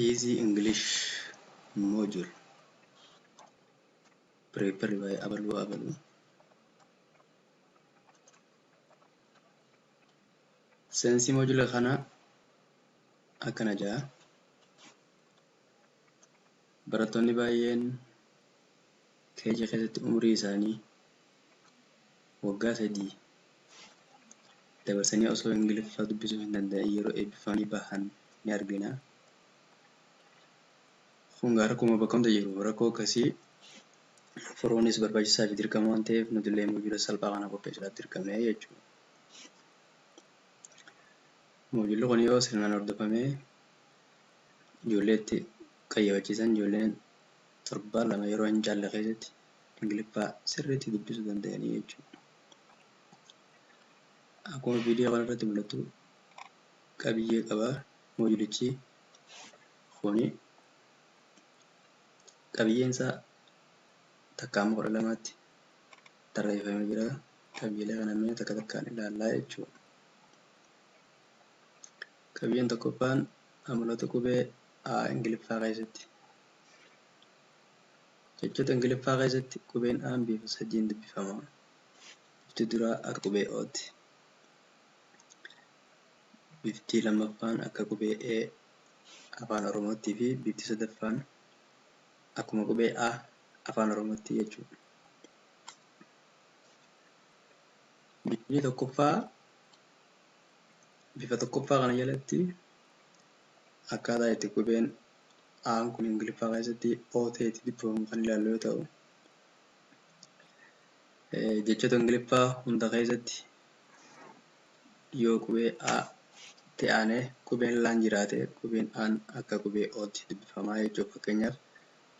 Easy English module prepared by Abalu. Seensi module kana akkana jaa barattoonni baay'een keeja keessatti umurii isaanii waggaa 3 dabarsanii osoo Ingiliffaa dubbisuu hin danda'in yeroo eebbifamanii bahan ni argina. Kun rakkoo bakka jiru rakkoo akkasii furuunis barbaachisaa fi dirqama waan ta'eef nutillee modula salphaa kana qopheessuudhaaf dirqamnee jechuudha. Modulli kun yoo sirnaan hordofamee ijoolleetti qayyabachiisan ijoolleen 7 yeroo hin caalle keessatti Ingiliffaa sirriitti dubbisuu danda'anii jechuudha. Akkuma viidiyoo kanarratti mul'atu qabiyyee qaba modulichi kuni qabiyyeen isaa takkaama 12tti tarreeffamee jira. Qabiyyeelee kana mee takka takkaan ilaallaa jechuudha. Qabiyyeen tokkoffaan amaloota qubee A Ingiliffaa keessatti jechoota Ingiliffaa keessatti qubeen A bifa 3 dubbifama. Bifti duraa akka qubee O'ti. Bifti lammaffaan akka qubee E afaan Oromootti fi bifti sadaffaan akkuma qubee A afaan Oromootti jechuudha. Bifa tokkoffaa kana jalatti akkaataa itti qubeen A'aan kun Ingiliffaa keessatti O ta'etti dubbifamu kan ilaallu yoo ta'u, jechoota Ingiliffaa hunda keessatti yoo qubee A ta'anii qubeen laan jiraate qubeen A'aan akka qubee O'tti dubbifamaa jechuudha. Fakkeenyaaf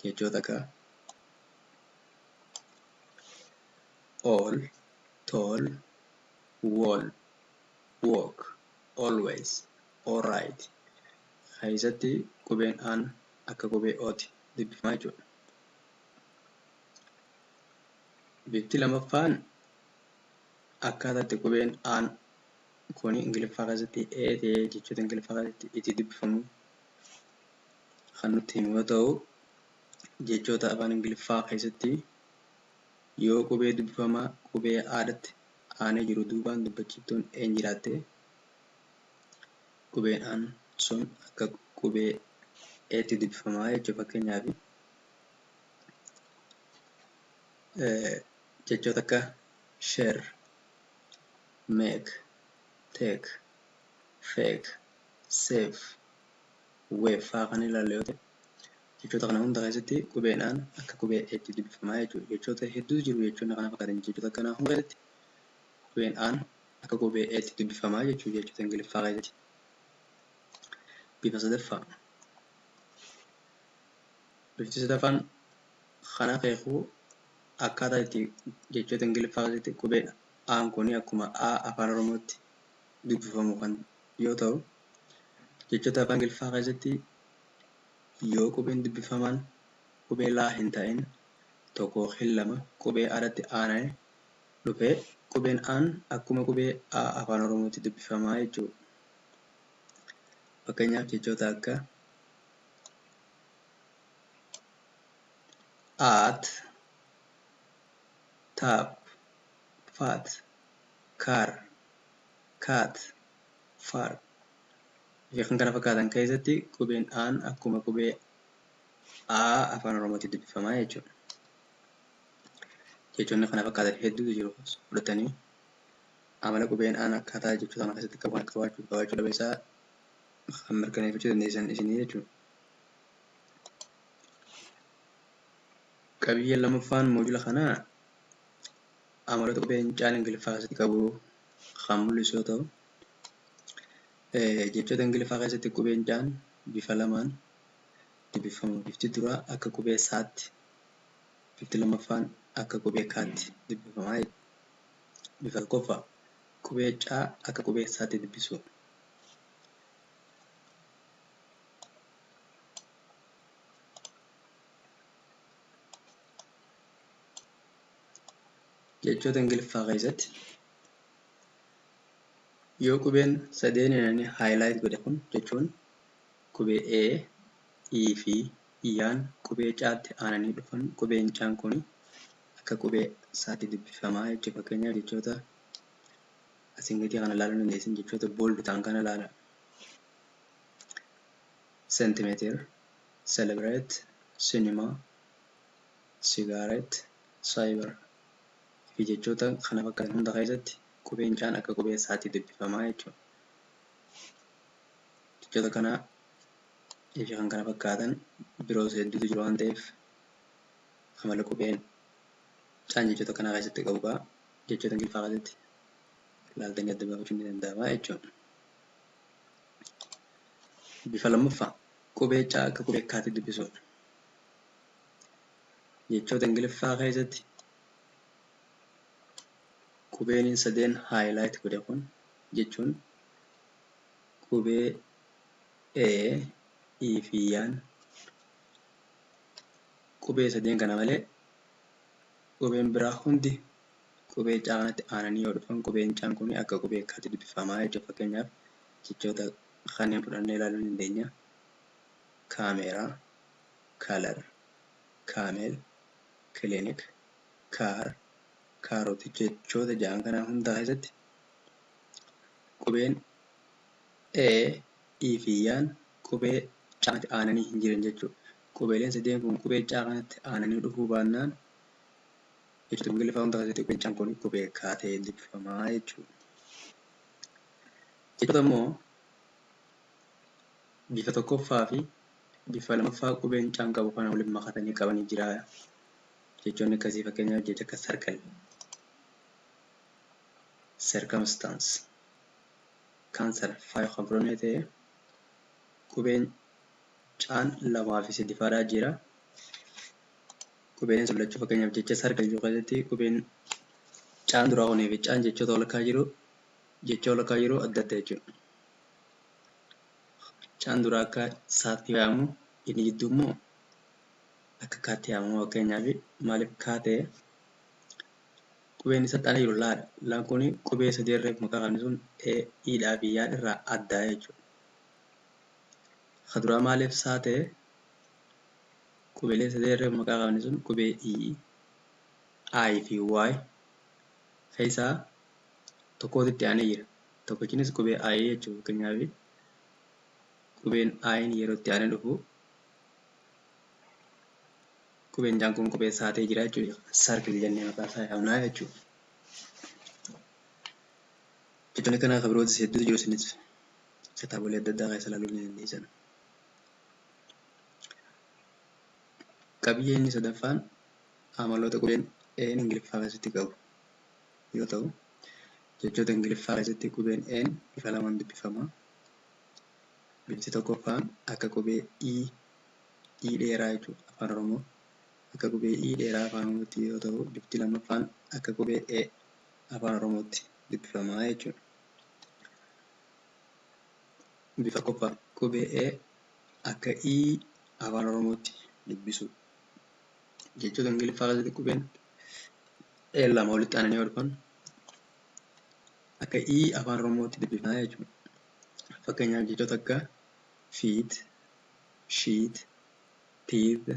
jechoota akka all, tall, wall, walk, always, alright keessatti qubeen A'aan akka qubee O'tti dubbifamaa jechuudha. Bifti lammaffaan akkaataa itti qubeen A'aan kun Ingiliffaa keessatti E ta'ee jechoota Ingiliffaa keessatti itti dubbifamu kan nutti himu yoo ta'u, jechoota afaan Ingiliffaa keessatti yoo qubee dubbifamaa qubee A'aatti aanee jiru duubaan dubbachiiftuun E jiraatte qubeen A'aan sun akka qubee E'tti dubbifamaa jechuudha. Fakkeenyaaf jechoota akka share, make, take, fake, save, wave fa'aa kan ilaalle yoo ta'e, jechoota kana hunda keessatti qubeen A'aan akka qubee E'tti dubbifamaa jechuudha. Jechoota hedduu jiru jechuudha kana fakkaatan jechoota kana hunda keessatti qubeen A'aan akka qubee E'tti dubbifamaa jechuudha jechoota Ingiliffaa keessatti. Bifa sadaffaa. Bifti sadaffaan kana keekuu akkaataa itti jechoota Ingiliffaa keessatti qubeen A'aan kun akkuma A afaan Oromootti dubbifamu kan yoo ta'u, jechoota afaan Ingiliffaa keessatti yoo qubeen dubbifamaan qubee laa hin ta'in tokko yookiin lama qubee A'aatti aanee dhufee qubeen A'aan akkuma qubee A afaan Oromootti dubbifamaa jechuudha. Fakkeenyaaf jechoota akka at, tap, fat, car, cat, far fi kan kana fakkaatan keessatti qubeen A'aan akkuma qubee A afaan Oromootti dubbifamaa jechuudha. Jechoonni kana fakkaatan hedduutu jiru. Fudhatanii amala qubeen A'aan akkaataa jechoota kana keessatti qabaachuu dhabeessaa kan mirkaneeffachuu dandeessan isinii jechuudha. Qabiyyeen lammaffaan modula kanaa amaloota qubeen C'aan Ingiliffaa keessatti qabu kan mul'isu yoo ta'u, jechoota Ingiliffaa keessatti qubeen C'aan bifa lamaan dubbifamu. Bifti duraa akka qubee Saatti, bifti lammaffaan akka qubee Kaatti dubbifamaa jechuudha. Bifa tokkoffaa qubee C'aa akka qubee Saatti dubbisu. Jechoota Ingiliffaa keessatti yoo qubeen sadeen inni highlight godhe kun jechuun qubee A, ii fi iyaan qubee caatti aananii dhufan qubeen caan kun akka qubee isaatti dubbifamaa jechuudha. Fakkeenyaaf jechoota asiin gadii kana ilaaluu dandeessin jechoota booldi ta'an kana ilaala. Centimeter, celebrate, cinema, cigarette, cyber fi jechoota kana fakkaatan hunda keessatti qubeen caan akka qubee isaatti dubbifamaa jechuudha. Jechoota kana fi kan kana fakkaatan biroos hedduutu jiru waan ta'eef amala qubeen caan jechoota kana keessatti qabu ba'a. Jechoota Ingiliffaa keessatti ilaaltanii adda baafachuun ni danda'ama jechuudha. Bifa lammaffaa qubee caa akka qubee kkaatti dubbisuudha. Jechoota Ingiliffaa keessatti qubeen sadeen highlight godhe kun jechuun qubee e, i fi yaan qubee sadeen kana malee qubeen biraa hundi qubee caa kanatti aananii yoo dhufan qubeen caan kun akka qubee kkaatti dubbifamaa jechuudha. Fakkeenyaaf jechoota kanneen fudhannee ilaaluu dandeenya. Kaameeraa, kalar, kaamel, kilinik, kaar, kaaroti jechoota ja'an kana hundaa keessatti qubeen e, i fi yaan qubee caatti aananii hin jiran jechuudha. Qubeeleen sadeen kun qubee caa kanatti aananii dhufuu baannaan jechoota Ingiliffaa hundaa keessatti qubeen caan kun qubee kkaa ta'ee dubbifamaa jechuudha. Jechoota immoo bifa tokkoffaa fi bifa lammaffaa qubeen caan qabu kana waliin makatanii qabanii jira. Jechoonni akkasii fakkeenyaaf jecha akka circle, circumstance, cancer fa'aa kan fudhannee ta'e qubeen caan lamaa fi sadiffaadhaa jira. Qubeen sun lachuu fakkeenyaaf jecha circle jiru keessatti qubeen caan duraa onee fi caan jechoota walakkaa jiru adda adda jechuudha. Caan duraa akka saatti yaamu inni jidduu immoo akka kkaatti yaamamu. Fakkeenyaaf maaliif kkaa ta'e qubeen isa xalee jiru laadha. Laan kun qubee sadii irraa maqaa qabni sun i'dhaa fi yaan irraa addaa jechuudha. Ka duraa maaliif saa ta'e qubeelee sadii irraa maqaa qabni sun qubee i fi y keessaa tokkootitti aanee jira. Tokkichinis qubee i jechuudha. Fakkeenyaaf qubeen i'n yeroo itti aanee dhufu qubeen caan kun qubee isaa ta'ee jira jechuudha. Circle jennee maqaa isaa yaamnaa jechuudha. Jechoonni kanaa kan birootis hedduutu jiru isinis kitaabolee adda addaa keessa ilaaluu ni dandeessan. Qabiyyee inni sadaffaan amaloota qubeen e'n Ingiliffaa keessatti qabu yoo ta'u, jechoota Ingiliffaa keessatti qubeen e'n bifa lamaan dubbifama. Bifti tokkoffaan akka qubee i dheeraa jechuudha afaan Oromoo. Akka qubee i dheeraa afaan Oromootti yoo ta'u, bifti lammaffaan akka qubee e afaan Oromootti dubbifamaa jechuudha. Bifa qofa qubee e akka i afaan Oromootti dubbisu. Jechoota Ingiliffaa keessatti qubeen e lama walitti aananii yoo dhufan akka i afaan Oromootti dubbifamaa jechuudha. Fakkeenyaaf jechoota akka feet, sheet, teeth,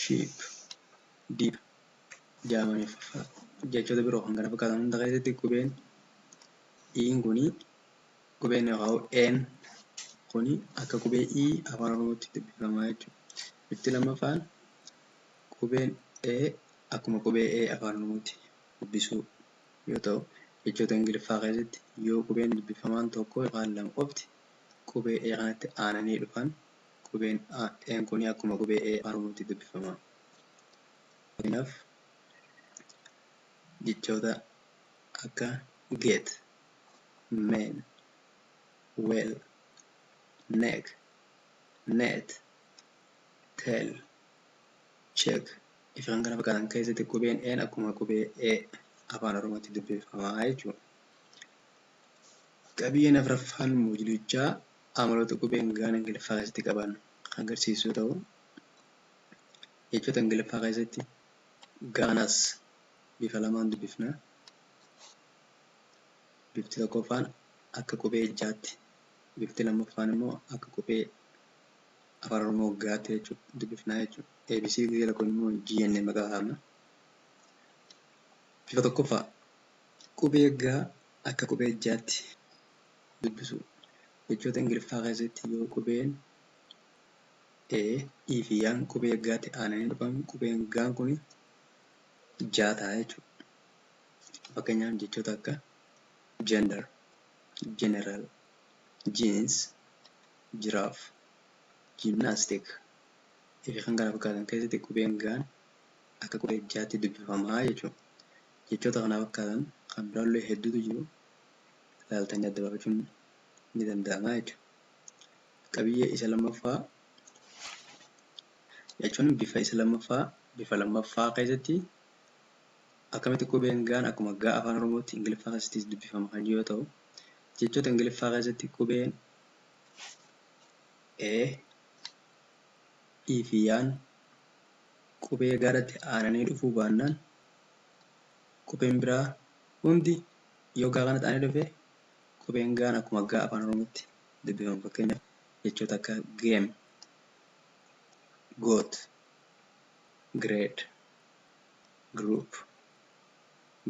sheep, deep jedhamaniif jechoota biroo kan kana fakkaatan hunda keessatti qubeen i'in kuni qubeen yookaan e'n kuni akka qubee i afaan Oromootti dubbifamaa jechuudha. Bifti lammaffaan qubeen e akkuma qubee e afaan Oromootti dubbisuu yoo ta'u, jechoota Ingiliffaa keessatti yoo qubeen dubbifamaan tokko yookaan lama qofti qubee e kanatti aananii dhufan qubeen e'n kuni akkuma qubee e afaan Oromootti dubbifama. Fakkeenyaaf jechoota akka get, men, well, neck, net, tell, check fi kan kana fakkaatan keessatti qubeen e'n akkuma qubee e afaan Oromootti dubbifamaa jechuudha. Qabiyyeen afuraffaan muuzilichaa amaloota qubeen gaana Ingiliffaa keessatti qaban agarsiisu yoo ta'u, jechoota Ingiliffaa keessatti gaanas bifa lamaan dubbifna. Bifti tokkoffaan akka qubee ejjaatti, bifti lammaffaan immoo akka qubee afaan Oromoo gaatti jechuudha dubbifnaa jechuudha. ABC jala kun immoo GN maqaa haama. Bifa tokkoffaa qubee gaa akka qubee jaatti dubbisu. Jechoota Ingiliffaa keessatti yoo qubeen E fi yaan qubee gaatti aananii dhufan qubeen gaan kun jaa ta'a jechuudha. Fakkeenyaaf jechoota akka gender, general, jeans, giraffe, gymnastic fi kan kana fakkaatan keessatti qubeen gaan akka qubee jaatti dubbifamaa jechuudha. Jechoota kana fakkaatan kan biraallee hedduutu jiru. Ilaaltanii adda baafachuun ni danda'ama jechuudha. Qabiyyee isa lammaffaa jechuun bifa lammaffaa keessatti akkamitti qubeen gaan akkuma gaa afaan Oromootti Ingiliffaa keessattis dubbifama kan yoo ta'u, jechoota Ingiliffaa keessatti qubeen E fi yaan qubee gaadhatti aananii dhufuu baannaan qubeen biraa hundi yoo gaa kanatti aanee dhufe qubeen gaan akkuma gaa afaan Oromootti dubbifama. Fakkeenyaaf jechoota akka game, goat, grade, group,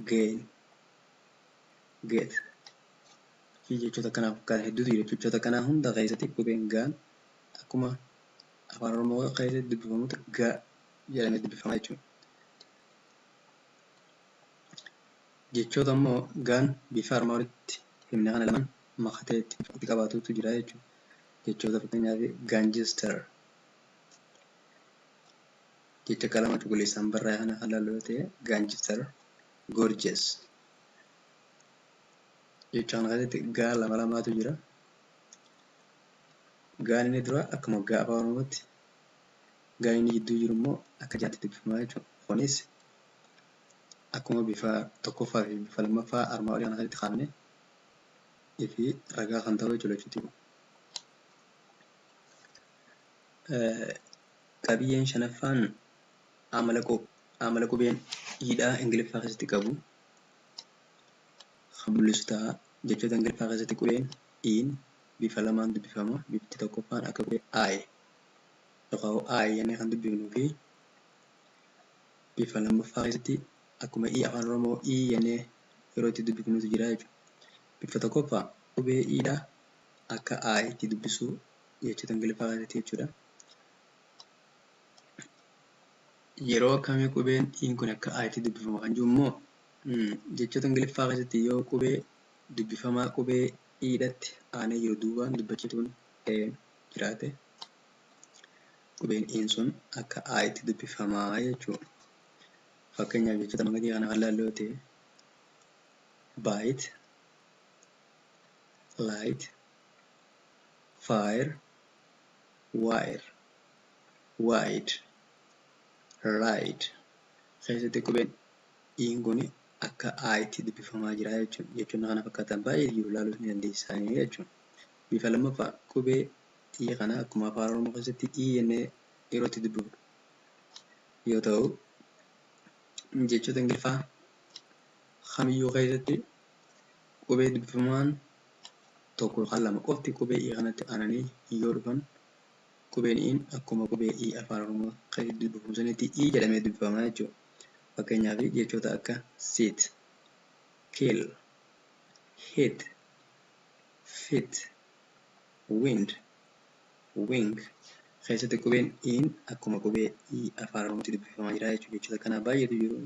gain, get fi jechoota kanaaf fakkaatan hedduutu jira. Jechoota kanaa hunda keessatti qubeen gaan akkuma afaan Oromoo keessatti dubbifamutti gaa jedhamee dubbifama jechuudha. Jechoota immoo gaan bifa armaan olitti himne kana lamaan makatee itti qabaatutu jira jechuudha. Jechoota fakkeenyaaf gaanjister jecha qalama cuquliisaan barraa'e kana kan laallu yoo ta'e gaanjister, gorgeous jecha kana keessatti gaa lama lamaatu jira. Gaan inni dura akkuma gaa afaan Oromootti, gaan inni gidduu jiru immoo akka jaatti dubbifama jechuudha. Kunis akkuma bifa tokkoffaa fi bifa lammaffaa armaan olii kana keessatti kaafne fi ragaa kan ta'u jechuudha. Qabiyyeen shanaffaan amala qubeen hiidhaa Ingiliffaa keessatti qabu kan mul'isu ta'a. Jechoota Ingiliffaa keessatti qubeen iin bifa lamaan dubbifama. Bifti tokkoffaan akka qubee I yookaan I jennee kan dubbifnuu fi bifa lammaffaa keessatti akkuma I afaan Oromoo I jennee yeroo itti dubbifnutu jira jechuudha. Bifa tokkoffaa qubee hiidhaa akka I itti dubbisuu jechoota Ingiliffaa keessatti jechuudha. Yeroo akkamii qubeen iin kun akka I itti dubbifamu kan jiru immoo jechoota Ingiliffaa keessatti yoo qubee dubbifamaa qubee hiidhatti aanee jiru duubaan dubbachituun jiraate qubeen iin sun akka I itti dubbifamaa jechuudha. Fakkeenyaaf jechoota magatii kana kan laallu yoo ta'e bite, light, fire, wire, wide, ride keessatti qubeen iin kun akka I itti dubbifamaa jira jechuudha. Jechoonni kana fakkaatan baay'ee jiru laaluu ni dandeessanii jechuudha. Bifa lammaffaa qubee I kana akkuma afaan Oromoo keessatti I jennee yeroo itti dubbifnu yoo ta'u, jechoota Ingiliffaa kamiyyuu keessatti qubee dubbifamaan tokko yookaan lama qofti qubee I kanatti aananii yoo dhufan qubeen iin akkuma qubee I afaan Oromoo keessatti dubbifamu sanitti I jedhamee dubbifama jechuudha. Fakkeenyaaf jechoota akka sit, kill, hit, fit, wind, wing keessatti qubeen iin akkuma qubee I afaan Oromootti dubbifamaa jira jechuudha. Jechoota kana baay'eetu jiru.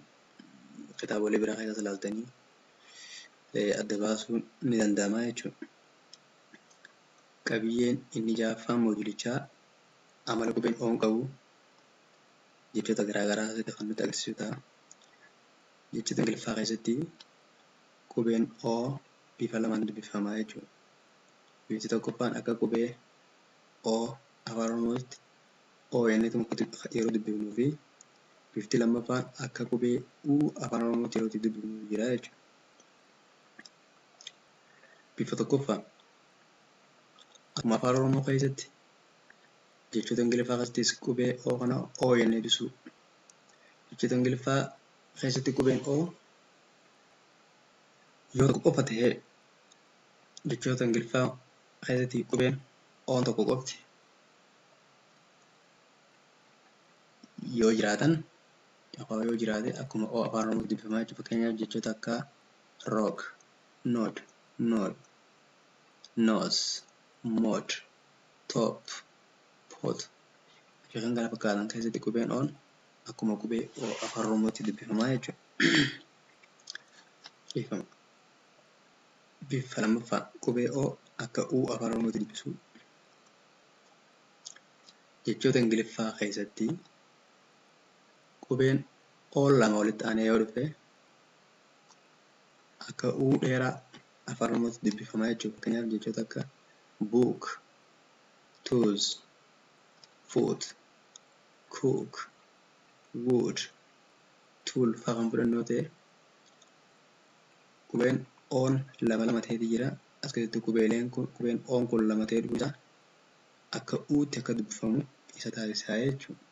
Kitaabolee biraa keessatti ilaaltanii adda baasuun ni danda'ama jechuudha. Qabiyyeen inni ja'affaan moojulichaa amala qubeen O qabu jechoota garaagaraa keessatti kan nutti agarsiisu ta'a. Jechoota Ingiliffaa keessatti qubeen O bifa lamaan dubbifamaa jechuudha. Bifti tokkoffaan akka qubee O afaan Oromootti O jennee yeroo dubbifnuu fi bifti lammaffaan akka qubee U afaan Oromootti yeroo itti dubbifnu jira jechuudha. Bifa tokkoffaa akkuma afaan Oromoo keessatti jechoota Ingiliffaa keessattis qubee O kana O jennee dubbisuu. Jechoota Ingiliffaa keessatti qubeen O yoo tokko qofa ta'e jechoota Ingiliffaa keessatti qubeen O tokko qofti yoo jiraatan yoo jiraate akkuma o afaan Oromoo dubbifamaa jechuudha. Fakkeenyaaf jechoota akka rock, node, nose, mod, top, pot fi kan kana fakkaatan keessatti qubeen on akkuma qubee o afaan Oromootti dubbifamaa jechuudha. Bifa lammaffaa qubee o akka u afaan Oromootti dubbisuu. Jechoota Ingiliffaa keessatti qubeen o lama walitti aanee yoo dhufe akka u dheeraa afaan Oromootti dubbifamaa jechuudha. Fakkeenyaaf jechoota akka book, tools, foot, cook, wood, tool fa'aa kan fudhannoo ta'e qubeen on lama ta'eeti jira. As keessatti qubeen on kun lama ta'ee dhufu isaa akka uutti akka dubbifamu isa taasisaa jechuudha.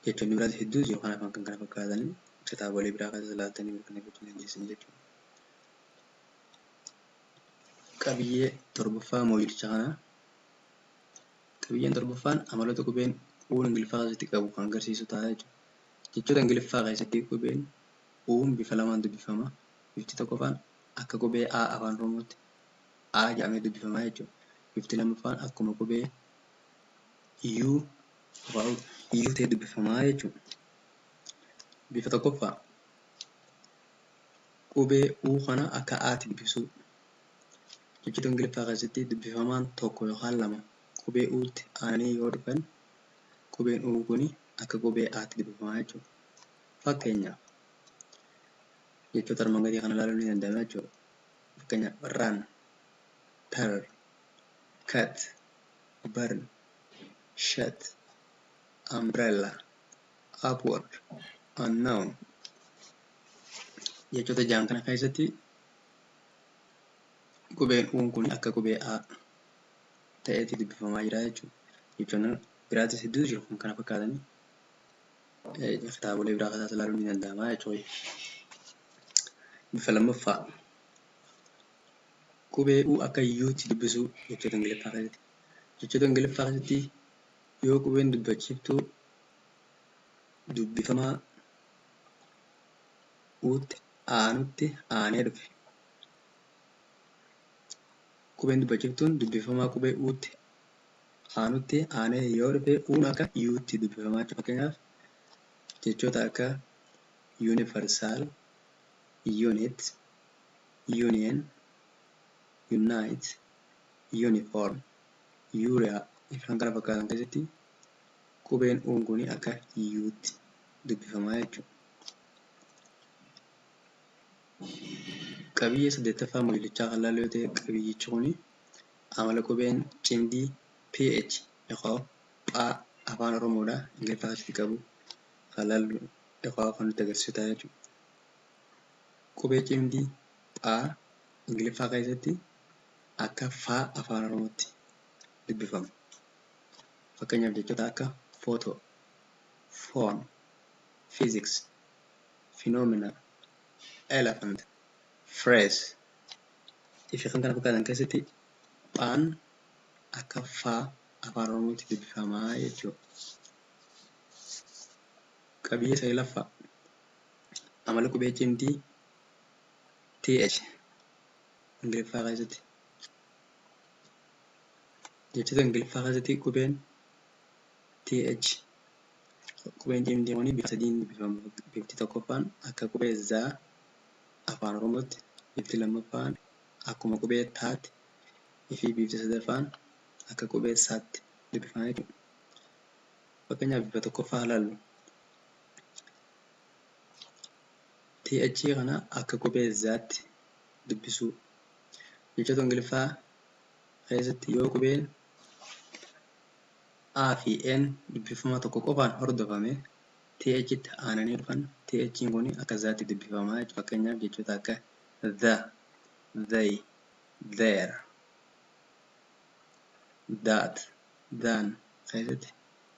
Jechoonni biraas hedduus yookaan afaan kan kana fakkaatanii kitaabolee biraa keessa ilaaltanii mirkaneeffachuu dandeessan jechuudha. Qabiyyee torbaffaa mooyilicha kanaa. Qabiyyeen torbaffaan amaloota qubeen uun Ingiliffaa keessatti qabu kan agarsiisu ta'a jechuudha. Jechoota Ingiliffaa keessatti qubeen uun bifa lamaan dubbifama. Bifti tokkoffaan akka qubee a afaan Oromootti a jedhamee dubbifamaa jechuudha. Bifti lammaffaan akkuma qubee u ta'ee dubbifamaa jechuudha. Bifa tokkoffaa qubee u kana akka aatti dubbisuu. Jechoota Ingiliffaa keessatti dubbifamaan tokko yookaan lama qubee u'tti aananii yoo dhufan qubeen u kuni akka qubee aatti dubbifamaa jechuudha. Fakkeenyaaf jechoota armaan gadii kana ilaaluun ni danda'ama jechuudha. Fakkeenyaaf run, tear, cut, burn, shut, umbrella, upward, unknown. Jechoota ja'an kana keessatti qubeen uun kun akka qubee a ta'eeti dubbifamaa jira jechuudha. Jechoonni biraatis hedduutu jiru kan kana fakkaatanii kitaabolee biraa keessaas ilaaluun ni danda'ama jechuudha. Bifa lammaffaa qubee u akka yuutti dubbisuu jechoota Ingiliffaa keessatti. Jechoota Ingiliffaa keessatti yoo qubeen dubbachiiftuu dubbifamaa u'tti aanutti aanee dhufe. Qubeen dubbachiiftuun dubbifamaa qubee u'tti aanutti aanee yoo dhufe uun akka yuutti dubbifamaa jechuudha. Fakkeenyaaf jechoota akka universal, unit, union, unite, uniform, urea kan kana fakkaatan keessatti qubeen uun kun akka yuutti dubbifamaa jechuudha. Qabiyyee saddeettaffaa mooyilichaa kan ilaallu yoo ta'e qabiyyichi kun amala qubeen cimdii ph yookaan phaa afaan Oromoodhaa Ingiliffaa keessatti qabu kan ilaallu yookaan kan nutti agarsiisu ta'a jechuudha. Qubee cimdii phaa Ingiliffaa keessatti akka faa afaan Oromootti dubbifama. Fakkeenyaaf jechoota akka photo, phone, physics, phenomena, elephant, phrase fi kan kana fakkaatan keessatti phaan akka faa afaan Oromootti dubbifamaa jechuudha. Qabiyyee saglaffaa amala qubee cimdii th Ingiliffaa keessatti. Jechoota Ingiliffaa keessatti qubeen th qubeen cimdii kun bifa sadiin dubbifama. Bifti tokkoffaan akka qubee zaa afaan Oromootti, bifti lammaffaan akkuma qubee taatti fi bifti sadaffaan akka qubee saatti dubbifamaa jechuudha. Fakkeenyaaf bifa tokkoffaa ilaallu. TH kana akka qubee zaatti dubbisuu. Jechoota Ingiliffaa keessatti yoo qubeen A fi N dubbifama tokko qofaan hordofame TH'tti aananii dhufan TH'n kun akka zaatti dubbifamaa jechuudha. Fakkeenyaaf jechoota akka the, they, their, that, than keessatti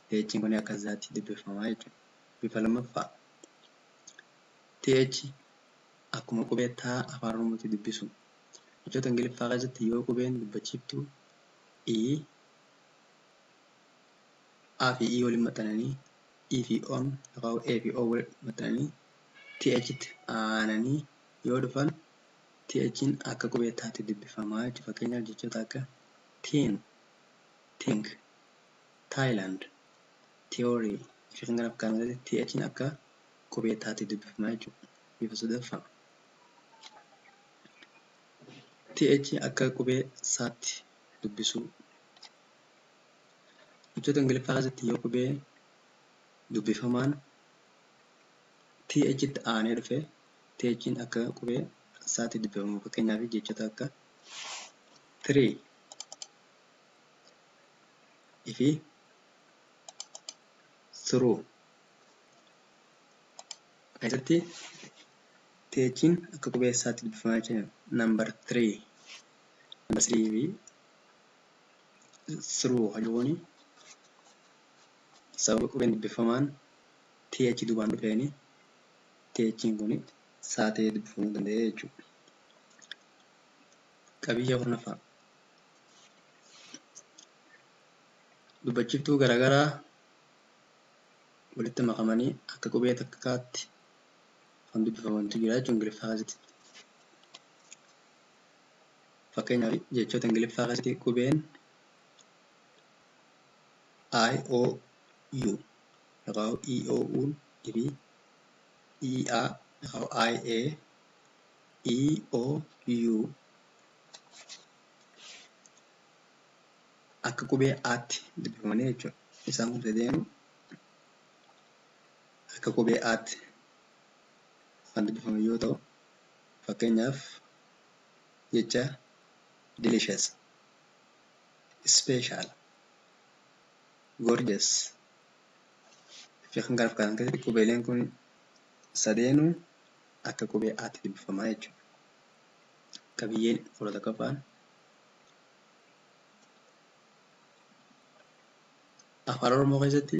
TH'n kun akka zaatti dubbifamaa jechuudha. Bifa lammaffaa TH akkuma qubee taa afaan Oromootti dubbisu. Jechoota Ingiliffaa keessatti yoo qubeen dubbachiiftuu E A fi E waliin maxxananii E fi O'n yookaan A fi O waliin maxxananii TH'tti aananii yoo dhufan TH'n akka qubee taatti dubbifamaa jechuudha. Fakkeenyaaf jechoota akka teen, think, Thailand, theory fi kan kana fakkaatan TH'n akka qubee taatti dubbifamaa jechuudha. Bifa sadaffaa TH akka qubee saatti dubbisuu. Jechoota Ingiliffaa keessatti yoo qubee dubbifamaan TH'tti aanee dhufe TH'n akka qubee saatti dubbifamu. Fakkeenyaaf jechoota akka three fi through keessatti TH'n akka qubee saatti dubbifamaa jechuudha. Number 3 fi through hajuuni sababa qubeen dubbifamaan TH duubaan dhufeeni TH'n kun saatee dubbifamuu danda'e jechuudha. Qabiyyee kurnaffaa dubbachiftuu garaagaraa walitti makamanii akka qubee takkaatti kan dubbifamantu jira jechuudha Ingiliffaa keessatti. Fakkeenyaaf jechoota Ingiliffaa keessatti qubeen IOU yookaan EOU'n fi EA yookaan IA EOU akka qubee aatti dubbifamanii jechuudha. Isaan kun sadeenu akka qubee aatti kan dubbifaman yoo ta'u, fakkeenyaaf jecha delicious, special, gorgeous fi kan kana fakkaatan keessatti qubeeleen kun sadeenuu akka qubee aatti dubbifamaa jechuudha. Qabiyyeen 11ffaan afaan Oromoo keessatti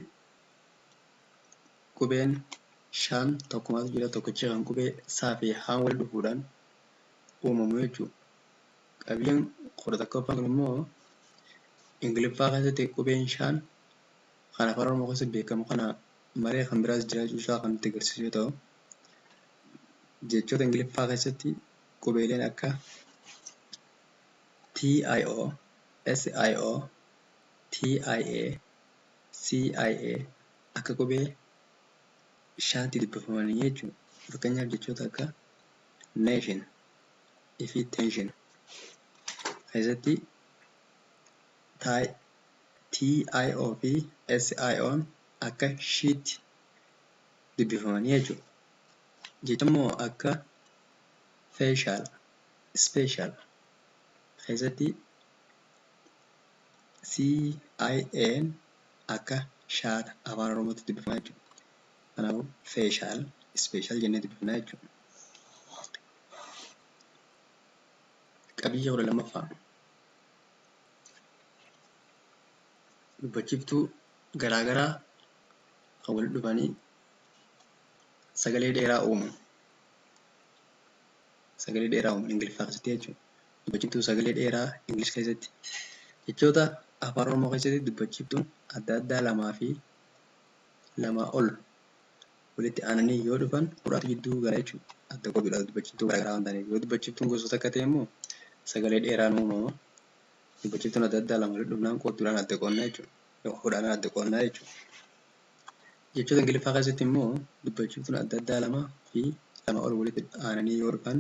qubeen shan tokkummaatu jira. Tokkichi kan qubee saa fi haan wal dhufuudhaan uumamu jechuudha. Qabiyyeen 11ffaan kun immoo Ingiliffaa keessatti qubeen shan kan afaan Oromoo keessatti beekamu kana malee kan biraas jiraachuu isaa kan nutti agarsiisu yoo ta'u, jechoota Ingiliffaa keessatti qubeeleen akka TIO, SIO, TIA, CIA akka qubee shanti dubbifamanii jechuudha. Fakkeenyaaf jechoota akka nation fi tension keessatti TIO fi SIO'n akka shiitti dubbifamanii jechuudha. Jecha immoo akka facial, special keessatti CIA'n akka shaata afaan Oromootti dubbifamaa jechuudha. Kanaafuu facial, special jennee dubbifnaa jechuudha. Qabiyyee 12ffaa dubbachiftuu garaagaraa kan walitti dhufanii sagalee dheeraa uumu. Sagalee dheeraa uumu Ingiliffaa keessatti jechuudha. Dubbachiftuu sagalee dheeraa Ingilish keessatti. Jechoota afaan Oromoo keessatti dubbachiftuun adda addaa lamaa fi lamaa ol walitti aananii yoo dhufan muraasa jidduu gara jechuudha. Adda godhuudhaaf dubbachiftuu garaagaraa waan ta'aniif yoo dubbachiftuun gosoota akka ta'e immoo sagalee dheeraan uumama. Dubbachiftuun adda addaa lama walitti dhufnaan qooduudhaan adda qoonnaa jechuudha. Hodhaadhaan adda qoonnaa jechuudha. Jechoota Ingiliffaa keessatti immoo dubbachiftuun adda addaa lamaa fi lama ol walitti aananii yoo dhufan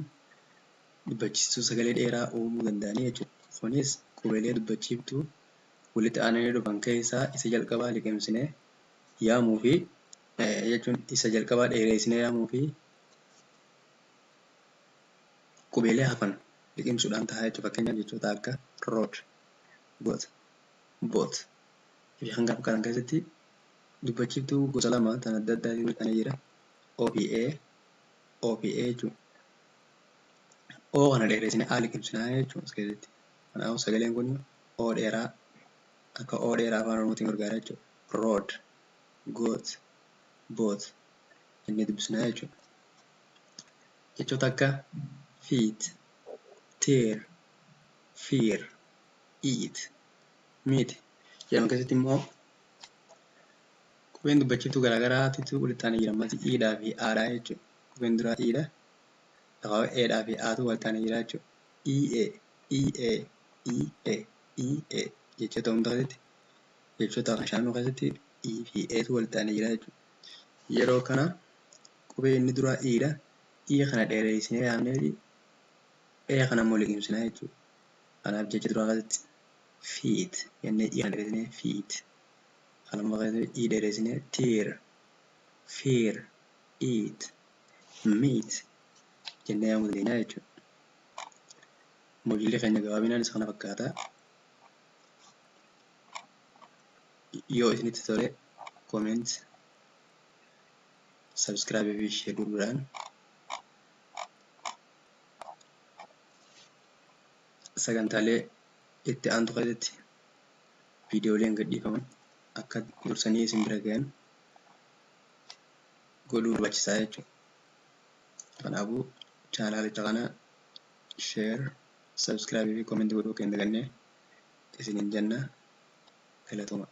dubbachiftuu sagalee dheeraa uumuu danda'anii jechuudha. Kunis qubeelee dubbachiftuu walitti aananii dhufan keessaa isa jalqabaa liqimsinee yaamuu fi jechuun isa jalqabaa dheeressinee yaamuu fi qubeelee hafan liqimsuudhaan ta'a jechuudha. Fakkeenyaaf jechoota akka road, got, boat fi kan kana fakkaatan keessatti dubbachiftuu gosa lama tan adda addaatiin walitti jira. OPA, OPA jechuudha. O kana dheeressinee A liqimsinaa jechuudha keessatti. Kanaafuu sagaleen kun O dheeraa akka O dheeraa afaan Oromootiin gargaara jechuudha. Road, got, boat jennee dubbisnaa jechuudha. Jechoota akka feet, tear, fear, eat, meat jedhaman keessatti immoo qubeen dubbachiftuu garaagaraatitu walitti aanee jira. Ammatti i'dhaa fi a'dhaa jechuudha. Qubeen duraa i'dha. Lafa eedhaa fi a'tu walitti aanee jira jechuudha. I'e jechoota hunda keessatti jechoota shaanuu keessatti i fi eetu walitti aanee jira jechuudha. Yeroo kana qubee inni duraa i'dha. I kana dheereessinee yaamnee e kana immoo liqimsinaa jechuudha. Kanaaf jecha duraa keessatti feet jennee i kana dheeressinee feet. Kan ammoo keessatti i dheeressinee tear, fear, eat, meat jennee yaamuu dandeenya jechuudha. Hojiilee keenya gabaabinaan isa kana fakkaata. Yoo isinitti tole comment, subscribe fi share godhuudhaan sagantaalee itti aantu keessatti viidiyooleen gadhiifaman akka dursanii isin bira gahan godhuu barbaachisaa jechuudha. Kanaafuu chaanaalicha kana share, subscribe fi comment godhuu keenya dagannee isiniin jenna. Galatooma.